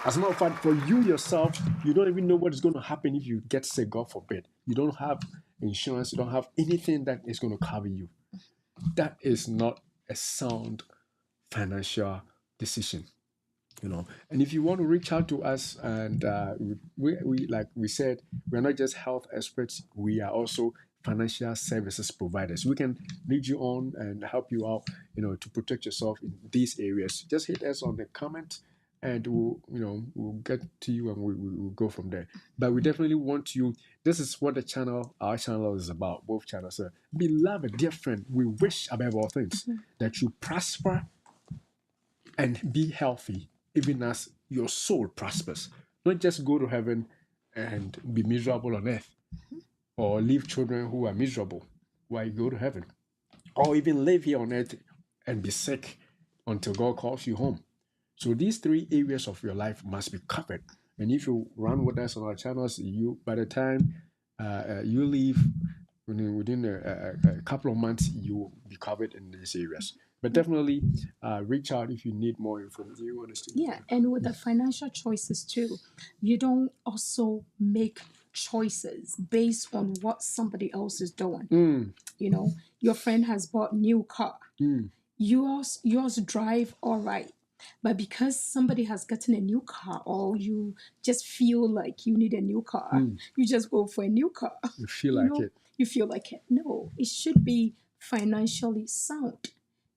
As a matter of fact, for you yourself, you don't even know what is going to happen if you get sick, God forbid. You don't have insurance. You don't have anything that is going to cover you. That is not a sound financial decision, And if you want to reach out to us, and we like we said, we're not just health experts, we are also financial services providers. We can lead you on and help you out, to protect yourself in these areas. Just hit us on the comment, and we'll get to you, and we'll go from there. But we definitely want you. This is what our channel is about. Both channels. Beloved, dear friend, we wish above all things that you prosper and be healthy, even as your soul prospers. Not just go to heaven and be miserable on earth, or leave children who are miserable while you go to heaven, or even live here on earth and be sick until God calls you home. So these three areas of your life must be covered. And if you run with us on our channels, by the time you leave, within a couple of months, you will be covered in these areas. But definitely reach out if you need more information. You want us to? Yeah, and with the financial choices too, you don't also make choices based on what somebody else is doing. You know, your friend has bought new car. Yours drive all right. But because somebody has gotten a new car, or you just feel like you need a new car, you just go for a new car. You feel like it. You feel like it. No, it should be financially sound.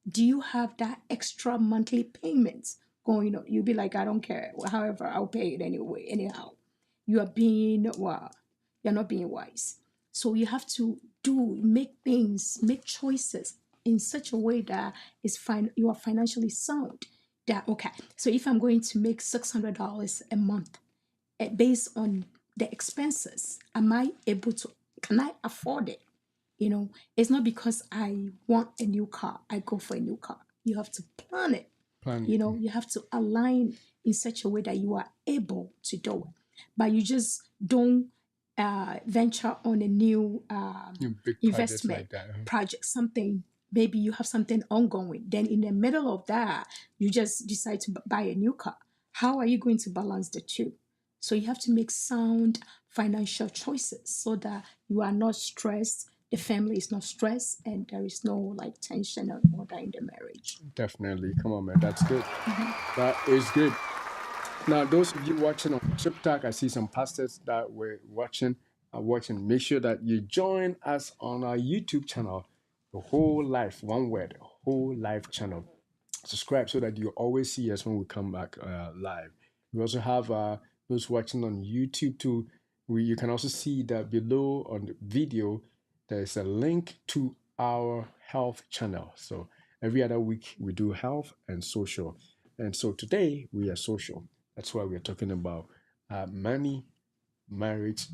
Do you have that extra monthly payments going on? You'll be like, I don't care. However, I'll pay it anyway. Anyhow, you are being you're not being wise. So you have to make choices in such a way that is fine. You are financially sound. That okay. So if I'm going to make $600 a month, based on the expenses, am I able to? Can I afford it? It's not because I want a new car, I go for a new car. You have to plan it. You have to align in such a way that you are able to do it. But you just don't venture on a new big investment like that. project, something. Maybe you have something ongoing. Then in the middle of that, you just decide to buy a new car. How are you going to balance the two? So you have to make sound financial choices so that you are not stressed, the family is not stressed, and there is no like tension or order in the marriage. Definitely. Come on, man. That's good. That is good. Now, those of you watching on Chip Talk, I see some pastors that were watching. Make sure that you join us on our YouTube channel, The Whole Life, one word, Whole Life channel. Subscribe so that you always see us when we come back live. We also have those watching on YouTube too. You can also see that below on the video, there's a link to our health channel. So every other week we do health and social. And so today we are social. That's why we're talking about money, marriage,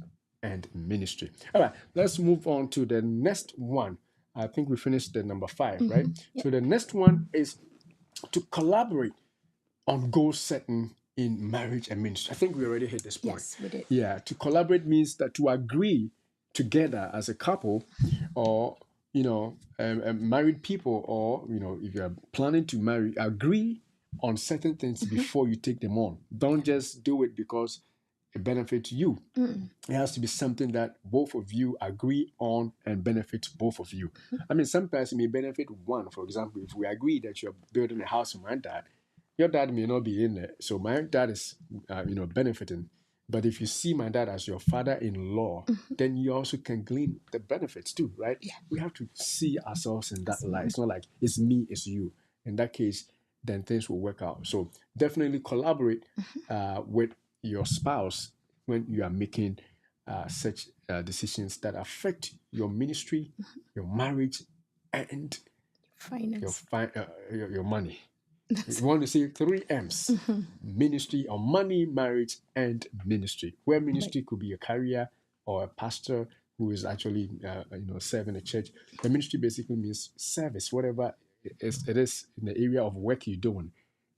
and ministry. All right, let's move on to the next one. I think we finished the number 5, right? Yep. So the next one is to collaborate on goal setting in marriage and ministry. I think we already hit this point. Yes, we did. Yeah, to collaborate means that to agree together as a couple, or married people, or if you're planning to marry, agree on certain things before you take them on. Don't just do it because it benefits you. It has to be something that both of you agree on and benefits both of you. I mean, sometimes it may benefit one. For example, if we agree that you're building a house for my dad, your dad may not be in it, so my dad is benefiting. But if you see my dad as your father-in-law, then you also can glean the benefits too, right? Yeah. We have to see ourselves in that light. It's not like it's me, it's you. In that case, then things will work out. So definitely collaborate with your spouse when you are making such decisions that affect your ministry, your marriage, and Finance. your money. You want to say 3 M's: ministry, or money, marriage, and ministry. Where ministry could be a career or a pastor who is actually serving a church. The ministry basically means service, whatever it is in the area of work you're doing.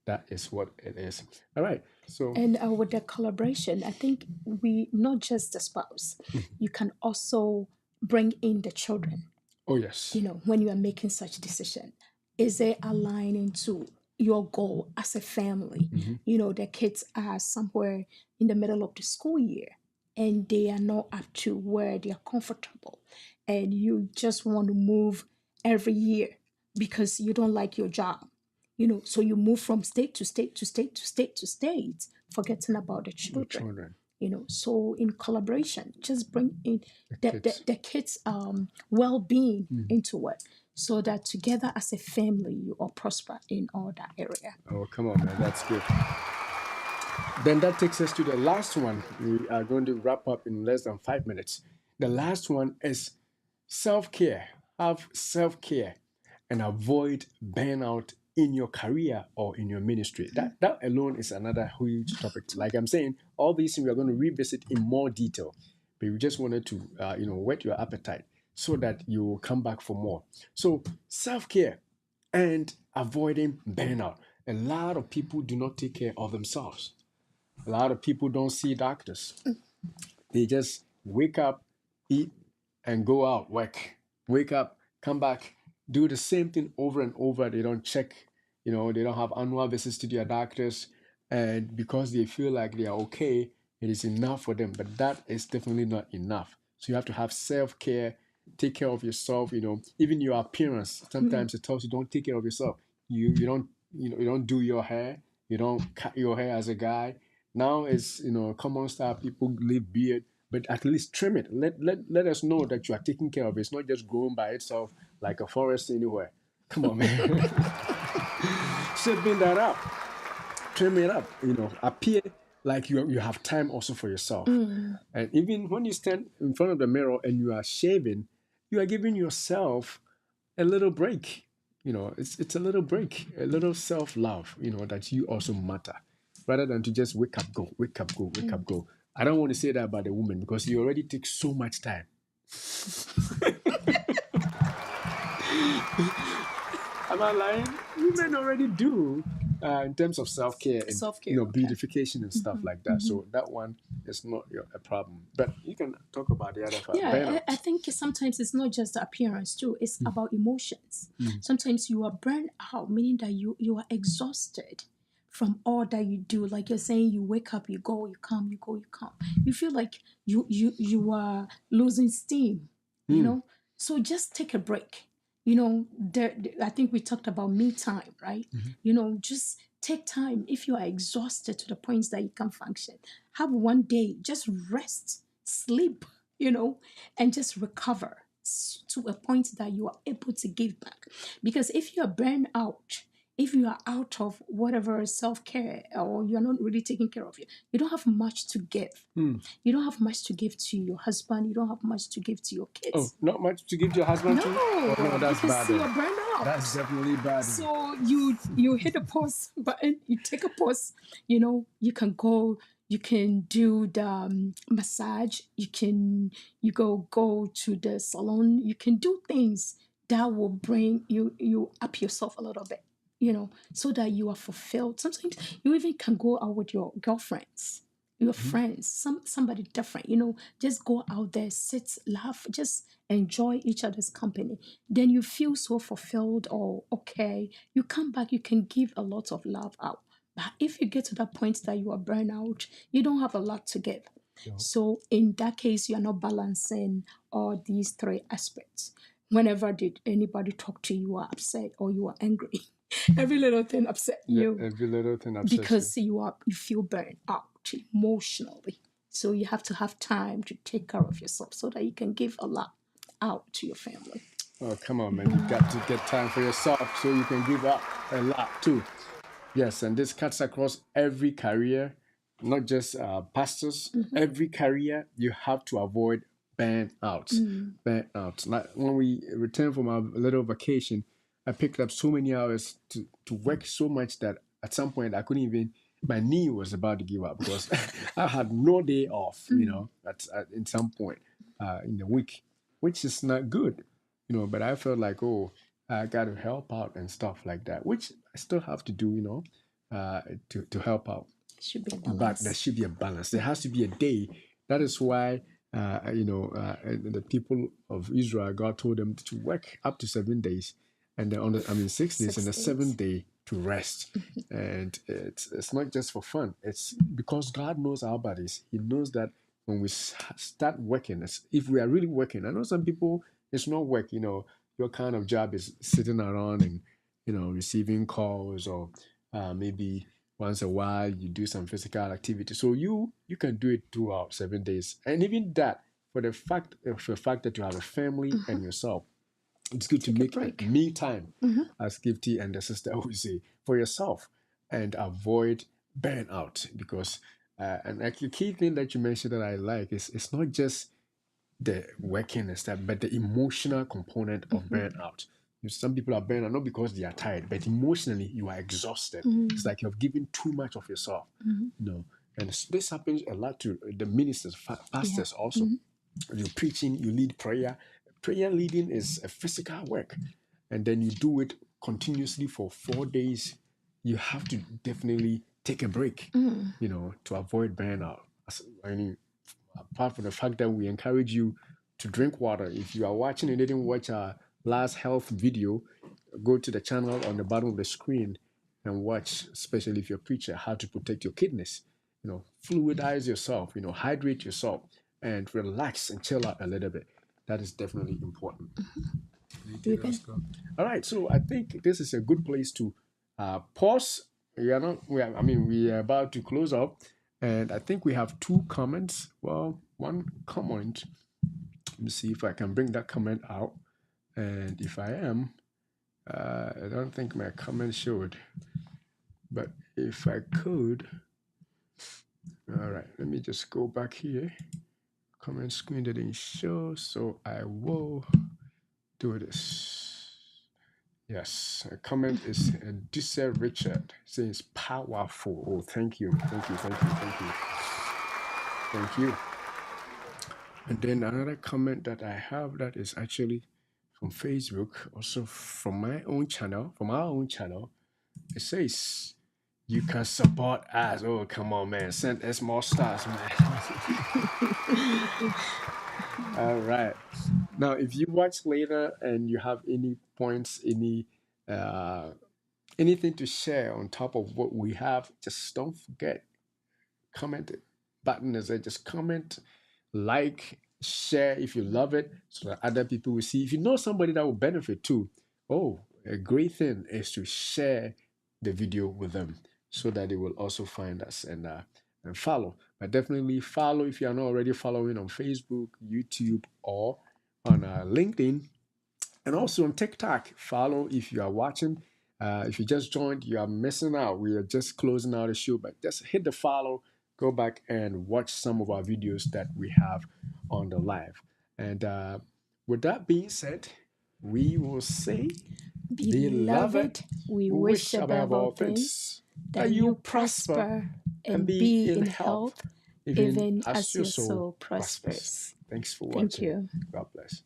That is what it is. All right. So And with the collaboration, I think we not just the spouse, you can also bring in the children. oh yes, When you are making such decision, is it aligning to your goal as a family? The kids are somewhere in the middle of the school year and they are not up to where they are comfortable, and you just want to move every year because you don't like your job. So you move from state to state to state to state to state, forgetting about the children. So in collaboration, just bring in the kids' well-being into it, so that together as a family you all prosper in all that area. Oh, come on, man. That's good. Then that takes us to the last one. We are going to wrap up in less than 5 minutes. The last one is self-care. Have self-care and avoid burnout in your career or in your ministry. That alone is another huge topic. Like I'm saying, all these things we are going to revisit in more detail. But we just wanted to whet your appetite so that you will come back for more. So self-care and avoiding burnout. A lot of people do not take care of themselves. A lot of people don't see doctors. They just wake up, eat, and go out, work. Wake up, come back, do the same thing over and over. They don't check, they don't have annual visits to their doctors. And because they feel like they are okay, it is enough for them. But that is definitely not enough. So you have to have self-care, take care of yourself, even your appearance. Sometimes it tells you don't take care of yourself. You don't, you don't do your hair, you don't cut your hair as a guy. Now it's, common style, people leave beard, but at least trim it. Let us know that you are taking care of it. It's not just growing by itself like a forest anywhere. Come on, man. Shaping that up, trim it up, appear like you have time also for yourself. And even when you stand in front of the mirror and you are shaving, you are giving yourself a little break. It's a little break, a little self-love, that you also matter. Rather than to just wake up, go, wake up, go, wake up, go. I don't want to say that about the woman because you already take so much time. Am I lying? Women already do in terms of self-care and Self-care, beautification and stuff like that. So that one is not a problem. But you can talk about the other part. Yeah, I think sometimes it's not just the appearance too. It's about emotions. Sometimes you are burned out, meaning that you are exhausted from all that you do. Like you're saying, you wake up, you go, you come, you go, you come. You feel like you are losing steam, So just take a break. I think we talked about me time, right? Just take time. If you are exhausted to the point that you can't function, have one day, just rest, sleep, and just recover to a point that you are able to give back. Because if you are burned out, if you are out of whatever self-care or you're not really taking care of you don't have much to give. You don't have much to give to your husband. You don't have much to give to your kids. Oh, not much to give to your husband too? No, Oh, no, that's because bad. you're burned out. That's definitely bad. So you hit a pause button, you take a pause, you can go, you can do the massage, you go to the salon, you can do things that will bring you up yourself a little bit, so that you are fulfilled. Sometimes you even can go out with your girlfriends, your friends, somebody different, just go out there, sit, laugh, just enjoy each other's company. Then you feel so fulfilled or okay. You come back, you can give a lot of love out. But if you get to that point that you are burned out, you don't have a lot to give. Yeah. So in that case, you are not balancing all these three aspects. Whenever did anybody talk to you, are upset or you are angry, every little thing upset you. Every little thing upsets because you feel burned out emotionally. So you have to have time to take care of yourself so that you can give a lot out to your family. Oh, come on, man. You got to get time for yourself so you can give up a lot too. Yes, and this cuts across every career, not just pastors. Every career, you have to avoid burnout. Burnout. Like when we returned from our little vacation, I picked up so many hours to work so much that at some point I couldn't even, my knee was about to give up because I had no day off, in some point in the week, which is not good, but I felt like, oh, I got to help out and stuff like that, which I still have to do, to help out. Should be a balance. But there should be a balance. There has to be a day. That is why, the people of Israel, God told them to work up to 7 days, and then 6 days, and the 7th day to rest. And it's not just for fun. It's because God knows our bodies. He knows that when we start working, if we are really working. I know some people, it's not work. Your kind of job is sitting around and receiving calls, or maybe once a while you do some physical activity. So you can do it throughout 7 days, and even that for the fact that you have a family and yourself, it's good to make a me time, as Gifty and the sister always say, for yourself, and avoid burnout. Because and like the key thing that you mentioned that I like is it's not just the working and stuff, but the emotional component of burnout. Some people are burned out not because they are tired, but emotionally you are exhausted. It's like you've given too much of yourself. And this happens a lot to the ministers, pastors also. You're preaching, you lead prayer. Prayer leading is a physical work, and then you do it continuously for 4 days. You have to definitely take a break, to avoid burnout. Apart from the fact that we encourage you to drink water. If you are watching and didn't watch our last health video, go to the channel on the bottom of the screen and watch, especially if you're a preacher, how to protect your kidneys. Fluidize yourself, hydrate yourself and relax and chill out a little bit. That is definitely important. All right, so I think this is a good place to pause. We are about to close up, and I think we have 2 comments. Well, one comment. Let me see if I can bring that comment out, and if I am, I don't think my comment showed, but if I could, all right, let me just go back here. Comment screen didn't show, so I will do this. Yes, a comment is Disse Richard says powerful. Oh, thank you. And then another comment that I have that is actually from Facebook, also from my own channel, from our own channel. It says, you can support us. Oh, come on, man. Send us more stars, man. All right. Now, if you watch later and you have any points, anything to share on top of what we have, just don't forget, comment button is there. Just comment, like, share if you love it, so that other people will see. If you know somebody that will benefit too, a great thing is to share the video with them so that they will also find us and follow. But definitely follow if you are not already following on Facebook, YouTube, or on LinkedIn, and also on TikTok. Follow if you are watching. If you just joined, you are missing out. We are just closing out the show, but just hit the follow. Go back and watch some of our videos that we have on the live. And with that being said, we will say, Beloved, we wish above all things that you prosper and be in health, even as your soul prospers. Thanks for Thank watching. you. God bless.